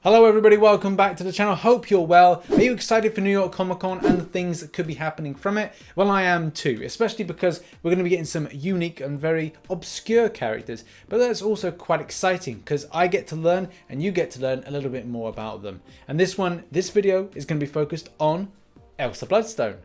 Hello everybody, welcome back to the channel. Hope you're well. Are you excited for New York Comic Con and the things that could be happening from it? Well, I am too, especially because we're going to be getting some unique and very obscure characters. But that's also quite exciting because I get to learn and you get to learn a little bit more about them. And this video is going to be focused on Elsa Bloodstone.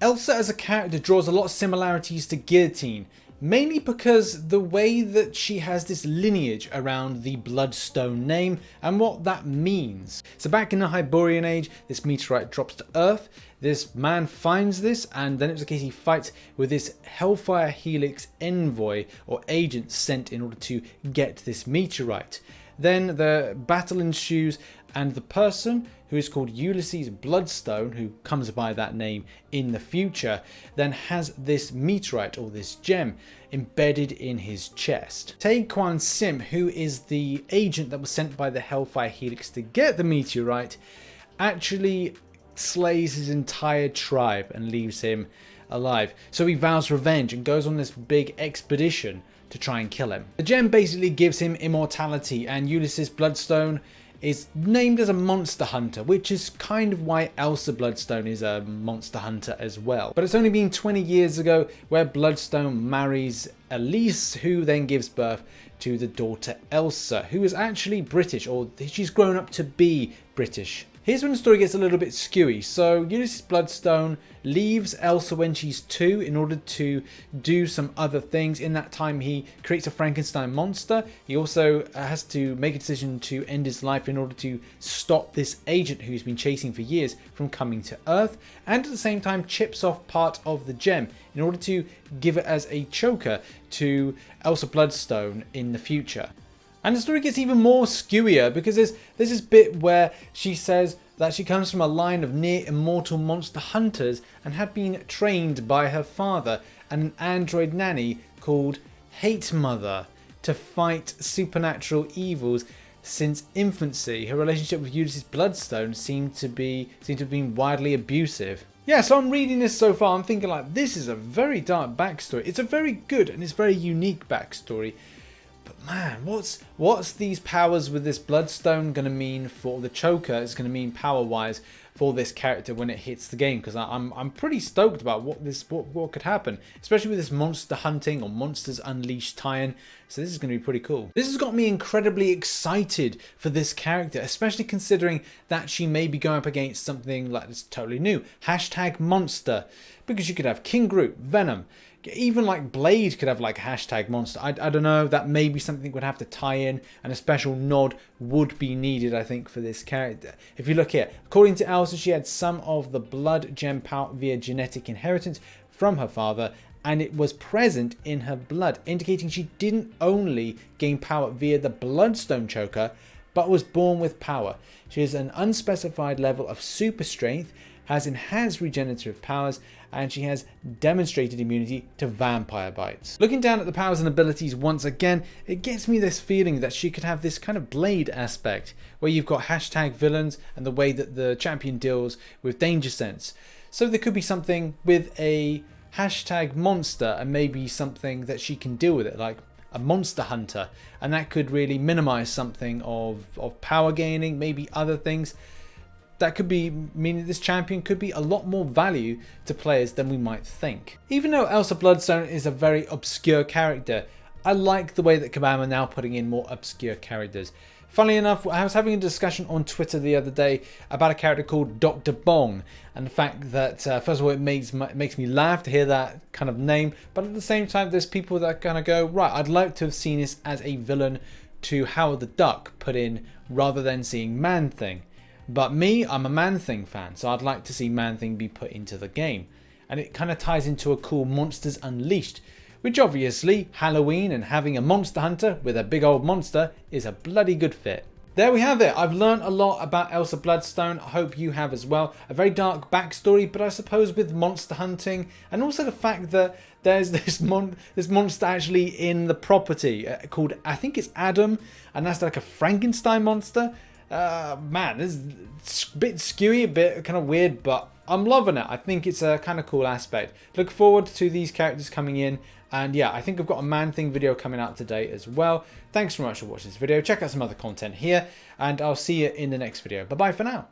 Elsa as a character draws a lot of similarities to Guillotine, mainly because the way that she has this lineage around the Bloodstone name and what that means. So back in the Hyborian Age, this meteorite drops to Earth. This man finds this, and then it's the case he fights with this Hellfire Helix envoy or agent sent in order to get this meteorite. Then the battle ensues, and the person who is called Ulysses Bloodstone, who comes by that name in the future, then has this meteorite or this gem embedded in his chest. Taekwon Sim, who is the agent that was sent by the Hellfire Helix to get the meteorite, actually slays his entire tribe and leaves him alive. So he vows revenge and goes on this big expedition to try and kill him. The gem basically gives him immortality, and Ulysses Bloodstone is named as a monster hunter, which is kind of why Elsa Bloodstone is a monster hunter as well. But it's only been 20 years ago where Bloodstone marries Elise, who then gives birth to the daughter Elsa, who is actually British, or she's grown up to be British. Here's when the story gets a little bit skewy. So Ulysses Bloodstone leaves Elsa when she's 2 in order to do some other things. In that time, he creates a Frankenstein monster. He also has to make a decision to end his life in order to stop this agent who's been chasing for years from coming to Earth, and at the same time chips off part of the gem in order to give it as a choker to Elsa Bloodstone in the future. And the story gets even more skewier because there's this bit where she says that she comes from a line of near immortal monster hunters and had been trained by her father and an android nanny called Hate Mother to fight supernatural evils since infancy. Her relationship with Ulysses Bloodstone seemed to have been widely abusive. Yeah, so I'm reading this so far, I'm thinking like, this is a very dark backstory. It's a very good and it's very unique backstory. But man, what's these powers with this Bloodstone going to mean for the choker? It's going to mean power-wise for this character when it hits the game, because I'm pretty stoked about what could happen, especially with this monster hunting or monsters unleashed tie-in. So this is going to be pretty cool. This has got me incredibly excited for this character, especially considering that she may be going up against something like this totally new. Hashtag monster, because you could have King Groot, Venom. Even like Blade could have like a hashtag monster. I don't know, that may be something would have to tie in, and a special nod would be needed, I think, for this character. If you look here, according to Elsa, she had some of the blood gem power via genetic inheritance from her father, and it was present in her blood, indicating she didn't only gain power via the Bloodstone choker, but was born with power. She has an unspecified level of super strength, has enhanced regenerative powers, and she has demonstrated immunity to vampire bites. Looking down at the powers and abilities once again, it gets me this feeling that she could have this kind of Blade aspect, where you've got hashtag villains and the way that the champion deals with danger sense. So there could be something with a hashtag monster and maybe something that she can deal with it, like a monster hunter, and that could really minimize something of power gaining, maybe other things. That could be meaning this champion could be a lot more value to players than we might think. Even though Elsa Bloodstone is a very obscure character, I like the way that Kabam are now putting in more obscure characters. Funnily enough, I was having a discussion on Twitter the other day about a character called Dr. Bong, and the fact that first of all it makes me laugh to hear that kind of name, but at the same time there's people that kind of go, right, I'd like to have seen this as a villain to Howard the Duck put in rather than seeing Man-Thing. But me, I'm a Man-Thing fan, so I'd like to see Man-Thing be put into the game. And it kind of ties into a cool Monsters Unleashed, which obviously Halloween and having a monster hunter with a big old monster is a bloody good fit. There we have it. I've learned a lot about Elsa Bloodstone. I hope you have as well. A very dark backstory, but I suppose with monster hunting, and also the fact that there's this monster actually in the property called, I think it's Adam, and that's like a Frankenstein monster. Man, this is a bit skewy, a bit kind of weird, but I'm loving it. I think it's a kind of cool aspect. Look forward to these characters coming in And yeah, I think I've got a Man-Thing video coming out today as well. Thanks so much for watching this video. Check out some other content here, and I'll see you in the next video. Bye-bye for now.